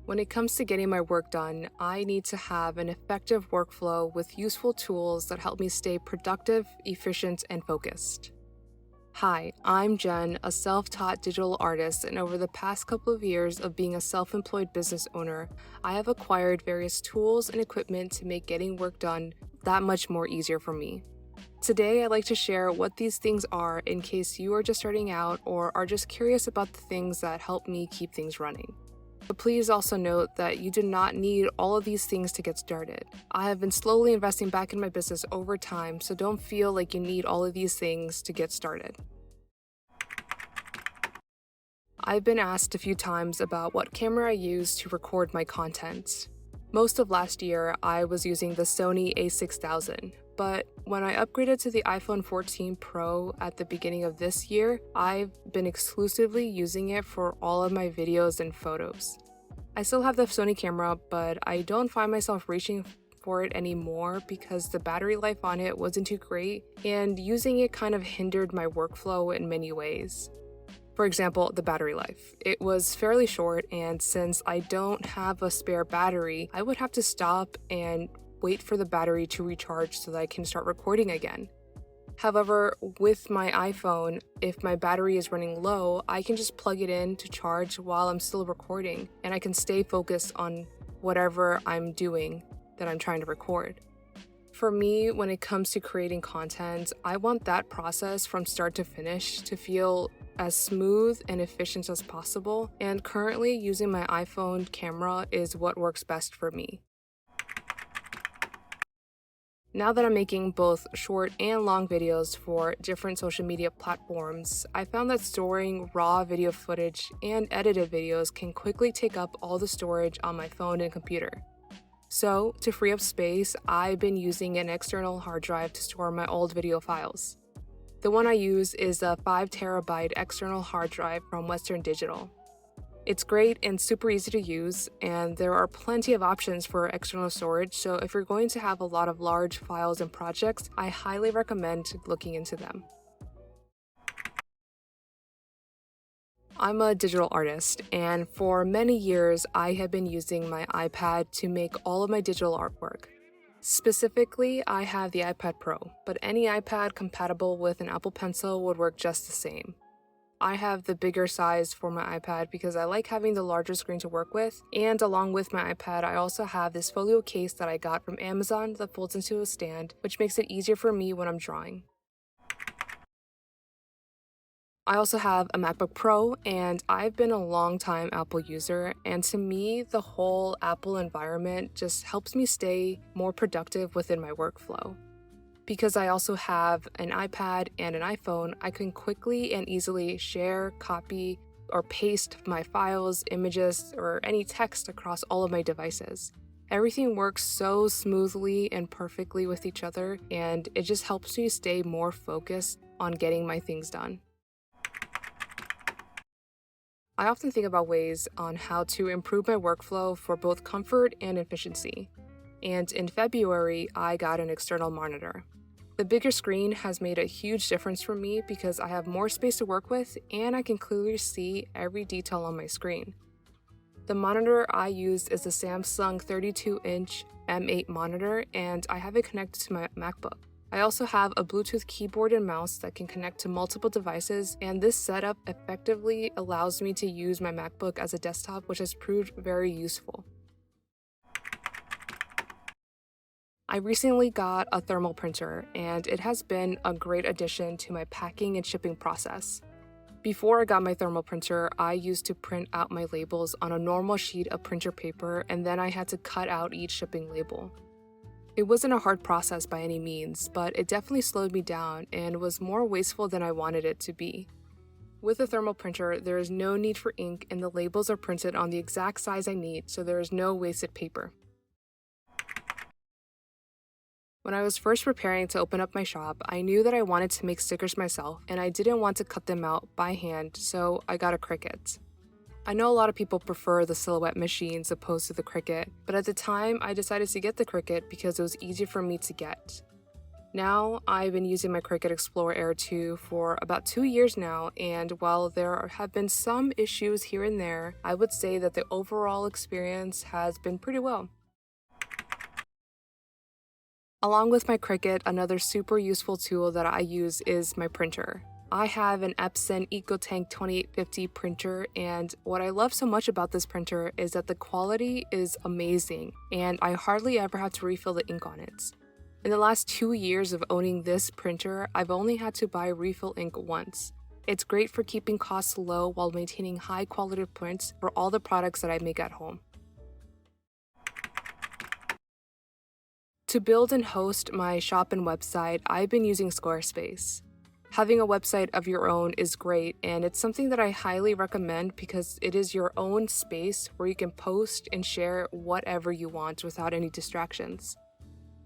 When it comes to getting my work done, I need to have an effective workflow with useful tools that help me stay productive, efficient, and focused. Hi, I'm Jen, a self-taught digital artist, and over the past couple of years of being a self-employed business owner, I have acquired various tools and equipment to make getting work done that much more easier for me. Today, I'd like to share what these things are in case you are just starting out or are just curious about the things that help me keep things running. But please also note that you do not need all of these things to get started. I have been slowly investing back in my business over time, so don't feel like you need all of these things to get started. I've been asked a few times about what camera I use to record my content. Most of last year, I was using the Sony a6000, but when I upgraded to the iPhone 14 Pro at the beginning of this year, I've been exclusively using it for all of my videos and photos. I still have the Sony camera, but I don't find myself reaching for it anymore because the battery life on it wasn't too great, and using it kind of hindered my workflow in many ways. For example, the battery life. It was fairly short, and since I don't have a spare battery, I would have to stop and wait for the battery to recharge so that I can start recording again. However, with my iPhone, if my battery is running low, I can just plug it in to charge while I'm still recording, and I can stay focused on whatever I'm doing that I'm trying to record. For me, when it comes to creating content, I want that process from start to finish to feel as smooth and efficient as possible, and currently using my iPhone camera is what works best for me. Now that I'm making both short and long videos for different social media platforms, I found that storing raw video footage and edited videos can quickly take up all the storage on my phone and computer. So, to free up space, I've been using an external hard drive to store my old video files. The one I use is a 5TB external hard drive from Western Digital. It's great and super easy to use, and there are plenty of options for external storage, so if you're going to have a lot of large files and projects, I highly recommend looking into them. I'm a digital artist, and for many years I have been using my iPad to make all of my digital artwork. Specifically, I have the iPad Pro, but any iPad compatible with an Apple Pencil would work just the same. I have the bigger size for my iPad because I like having the larger screen to work with, and along with my iPad, I also have this folio case that I got from Amazon that folds into a stand, which makes it easier for me when I'm drawing. I also have a MacBook Pro, and I've been a long time Apple user, and to me, the whole Apple environment just helps me stay more productive within my workflow. Because I also have an iPad and an iPhone, I can quickly and easily share, copy, or paste my files, images, or any text across all of my devices. Everything works so smoothly and perfectly with each other, and it just helps me stay more focused on getting my things done. I often think about ways on how to improve my workflow for both comfort and efficiency. And in February, I got an external monitor. The bigger screen has made a huge difference for me because I have more space to work with and I can clearly see every detail on my screen. The monitor I used is a Samsung 32-inch M8 monitor, and I have it connected to my MacBook. I also have a Bluetooth keyboard and mouse that can connect to multiple devices, and this setup effectively allows me to use my MacBook as a desktop, which has proved very useful. I recently got a thermal printer, and it has been a great addition to my packing and shipping process. Before I got my thermal printer, I used to print out my labels on a normal sheet of printer paper, and then I had to cut out each shipping label. It wasn't a hard process by any means, but it definitely slowed me down and was more wasteful than I wanted it to be. With a thermal printer, there is no need for ink and the labels are printed on the exact size I need, so there is no wasted paper. When I was first preparing to open up my shop, I knew that I wanted to make stickers myself and I didn't want to cut them out by hand, so I got a Cricut. I know a lot of people prefer the Silhouette machines opposed to the Cricut, but at the time I decided to get the Cricut because it was easy for me to get. Now, I've been using my Cricut Explore Air 2 for about 2 years now, and while there have been some issues here and there, I would say that the overall experience has been pretty well. Along with my Cricut, another super useful tool that I use is my printer. I have an Epson EcoTank 2850 printer, and what I love so much about this printer is that the quality is amazing, and I hardly ever have to refill the ink on it. In the last 2 years of owning this printer, I've only had to buy refill ink once. It's great for keeping costs low while maintaining high quality prints for all the products that I make at home. To build and host my shop and website, I've been using Squarespace. Having a website of your own is great, and it's something that I highly recommend because it is your own space where you can post and share whatever you want without any distractions.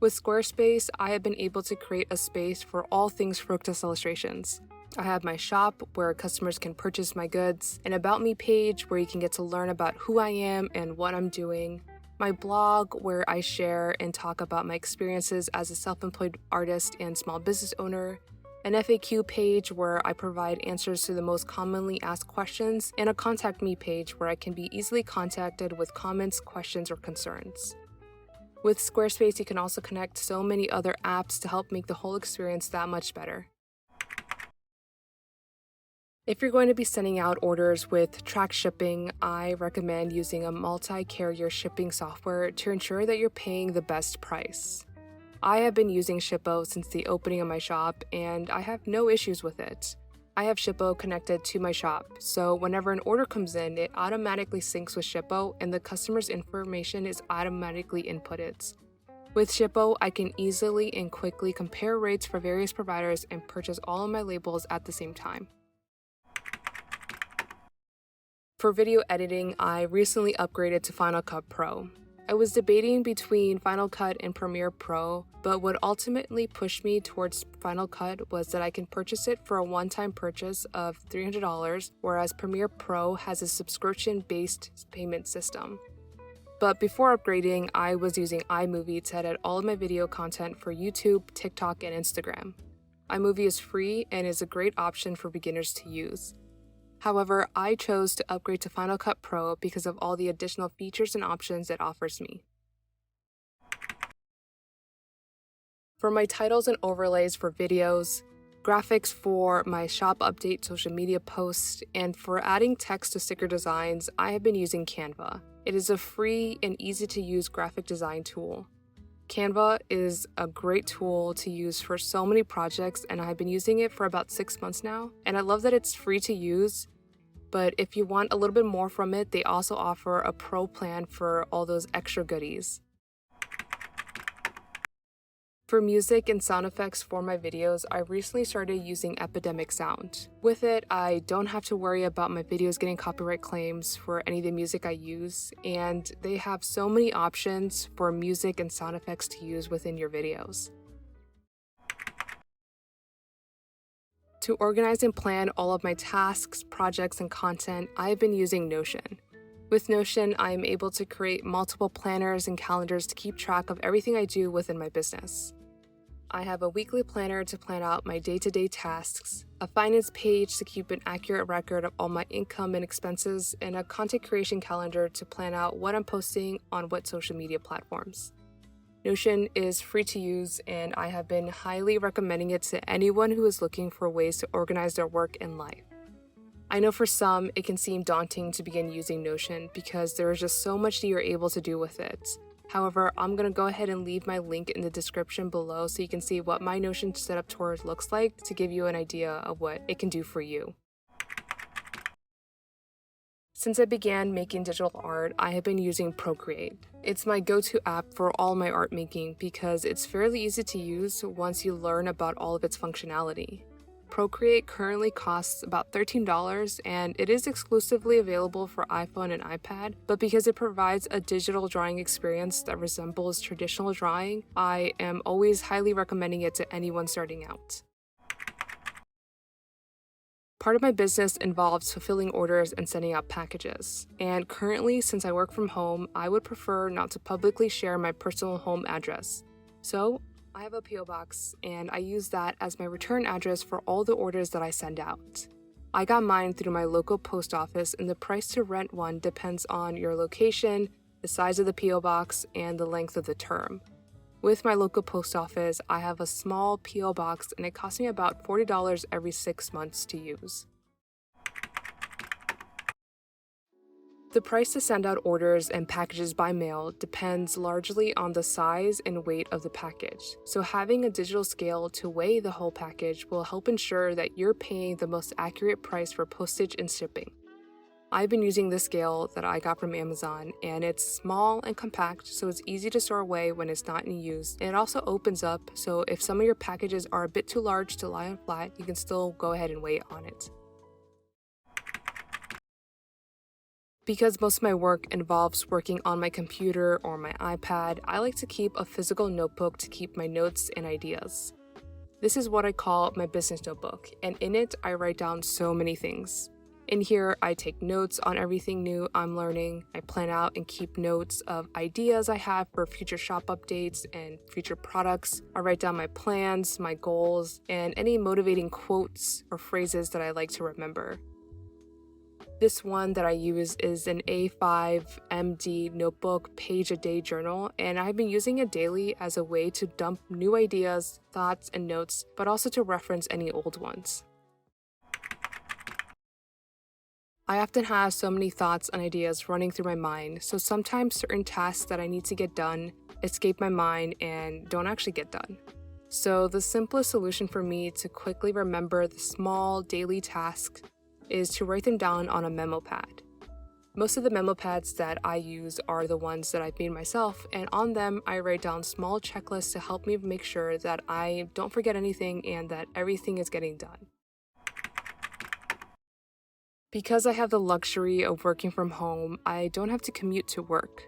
With Squarespace, I have been able to create a space for all things Fructus illustrations. I have my shop where customers can purchase my goods, an About Me page where you can get to learn about who I am and what I'm doing, my blog where I share and talk about my experiences as a self-employed artist and small business owner, an FAQ page where I provide answers to the most commonly asked questions, and a Contact Me page where I can be easily contacted with comments, questions, or concerns. With Squarespace, you can also connect so many other apps to help make the whole experience that much better. If you're going to be sending out orders with track shipping, I recommend using a multi-carrier shipping software to ensure that you're paying the best price. I have been using Shippo since the opening of my shop, and I have no issues with it. I have Shippo connected to my shop, so whenever an order comes in, it automatically syncs with Shippo and the customer's information is automatically inputted. With Shippo, I can easily and quickly compare rates for various providers and purchase all of my labels at the same time. For video editing, I recently upgraded to Final Cut Pro. I was debating between Final Cut and Premiere Pro, but what ultimately pushed me towards Final Cut was that I can purchase it for a one-time purchase of $300, whereas Premiere Pro has a subscription-based payment system. But before upgrading, I was using iMovie to edit all of my video content for YouTube, TikTok, and Instagram. iMovie is free and is a great option for beginners to use. However, I chose to upgrade to Final Cut Pro because of all the additional features and options it offers me. For my titles and overlays for videos, graphics for my shop update social media posts, and for adding text to sticker designs, I have been using Canva. It is a free and easy to use graphic design tool. Canva is a great tool to use for so many projects, and I've been using it for about 6 months now, and I love that it's free to use, but if you want a little bit more from it, they also offer a pro plan for all those extra goodies. For music and sound effects for my videos, I recently started using Epidemic sound. With it, I don't have to worry about my videos getting copyright claims for any of the music I use, and they have so many options for music and sound effects to use within your videos. To organize and plan all of my tasks, projects, and content, I have been using Notion. With Notion, I am able to create multiple planners and calendars to keep track of everything I do within my business. I have a weekly planner to plan out my day-to-day tasks, a finance page to keep an accurate record of all my income and expenses, and a content creation calendar to plan out what I'm posting on what social media platforms. Notion is free to use, and I have been highly recommending it to anyone who is looking for ways to organize their work and life. I know for some, it can seem daunting to begin using Notion because there is just so much that you're able to do with it. However, I'm going to go ahead and leave my link in the description below so you can see what my Notion setup tour looks like to give you an idea of what it can do for you. Since I began making digital art, I have been using Procreate. It's my go-to app for all my art making because it's fairly easy to use once you learn about all of its functionality. Procreate currently costs about $13 and it is exclusively available for iPhone and iPad, but because it provides a digital drawing experience that resembles traditional drawing, I am always highly recommending it to anyone starting out. Part of my business involves fulfilling orders and sending out packages, and currently, since I work from home, I would prefer not to publicly share my personal home address. So, I have a P.O. box, and I use that as my return address for all the orders that I send out. I got mine through my local post office, and the price to rent one depends on your location, the size of the P.O. box, and the length of the term. With my local post office, I have a small P.O. box, and it costs me about $40 every 6 months to use. The price to send out orders and packages by mail depends largely on the size and weight of the package, so having a digital scale to weigh the whole package will help ensure that you're paying the most accurate price for postage and shipping. I've been using this scale that I got from Amazon, and it's small and compact, so it's easy to store away when it's not in use, and it also opens up, so if some of your packages are a bit too large to lie on flat, you can still go ahead and weigh on it. Because most of my work involves working on my computer or my iPad, I like to keep a physical notebook to keep my notes and ideas. This is what I call my business notebook, and in it, I write down so many things. In here, I take notes on everything new I'm learning. I plan out and keep notes of ideas I have for future shop updates and future products. I write down my plans, my goals, and any motivating quotes or phrases that I like to remember. This one that I use is an A5 MD notebook page-a-day journal, and I've been using it daily as a way to dump new ideas, thoughts, and notes, but also to reference any old ones. I often have so many thoughts and ideas running through my mind, so sometimes certain tasks that I need to get done escape my mind and don't actually get done. So the simplest solution for me to quickly remember the small daily tasks is to write them down on a memo pad. Most of the memo pads that I use are the ones that I've made myself, and on them I write down small checklists to help me make sure that I don't forget anything and that everything is getting done. Because I have the luxury of working from home, I don't have to commute to work.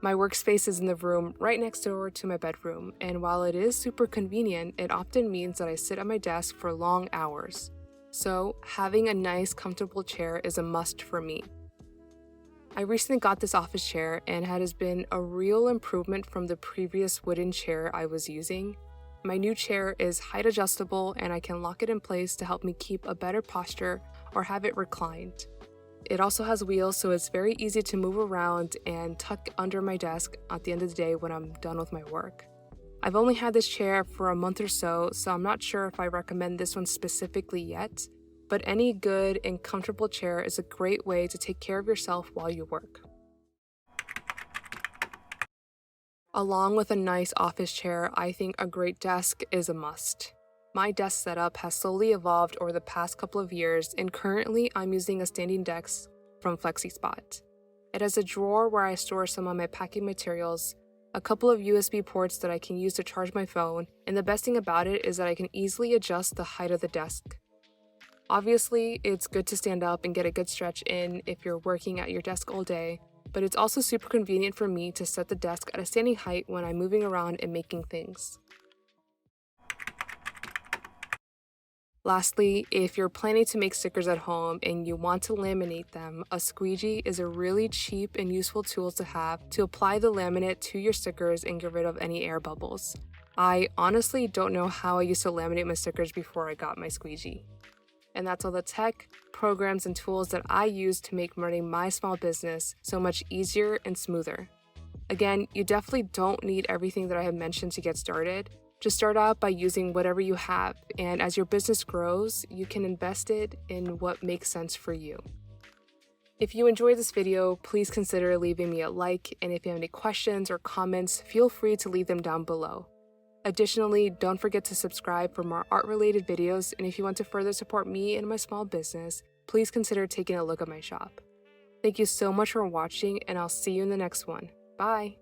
My workspace is in the room right next door to my bedroom, and while it is super convenient, it often means that I sit at my desk for long hours. So, having a nice, comfortable chair is a must for me. I recently got this office chair, and it has been a real improvement from the previous wooden chair I was using. My new chair is height adjustable, and I can lock it in place to help me keep a better posture or have it reclined. It also has wheels, so it's very easy to move around and tuck under my desk at the end of the day when I'm done with my work. I've only had this chair for a month or so I'm not sure if I recommend this one specifically yet, but any good and comfortable chair is a great way to take care of yourself while you work. Along with a nice office chair, I think a great desk is a must. My desk setup has slowly evolved over the past couple of years, and currently I'm using a standing desk from FLEXISPOT. It has a drawer where I store some of my packing materials, a couple of USB ports that I can use to charge my phone, and the best thing about it is that I can easily adjust the height of the desk. Obviously, it's good to stand up and get a good stretch in if you're working at your desk all day, but it's also super convenient for me to set the desk at a standing height when I'm moving around and making things. Lastly, if you're planning to make stickers at home and you want to laminate them, a squeegee is a really cheap and useful tool to have to apply the laminate to your stickers and get rid of any air bubbles. I honestly don't know how I used to laminate my stickers before I got my squeegee. And that's all the tech, programs, and tools that I use to make running my small business so much easier and smoother. Again, you definitely don't need everything that I have mentioned to get started. Just start out by using whatever you have, and as your business grows, you can invest it in what makes sense for you. If you enjoyed this video, please consider leaving me a like, and if you have any questions or comments, feel free to leave them down below. Additionally, don't forget to subscribe for more art-related videos, and if you want to further support me and my small business, please consider taking a look at my shop. Thank you so much for watching, and I'll see you in the next one. Bye!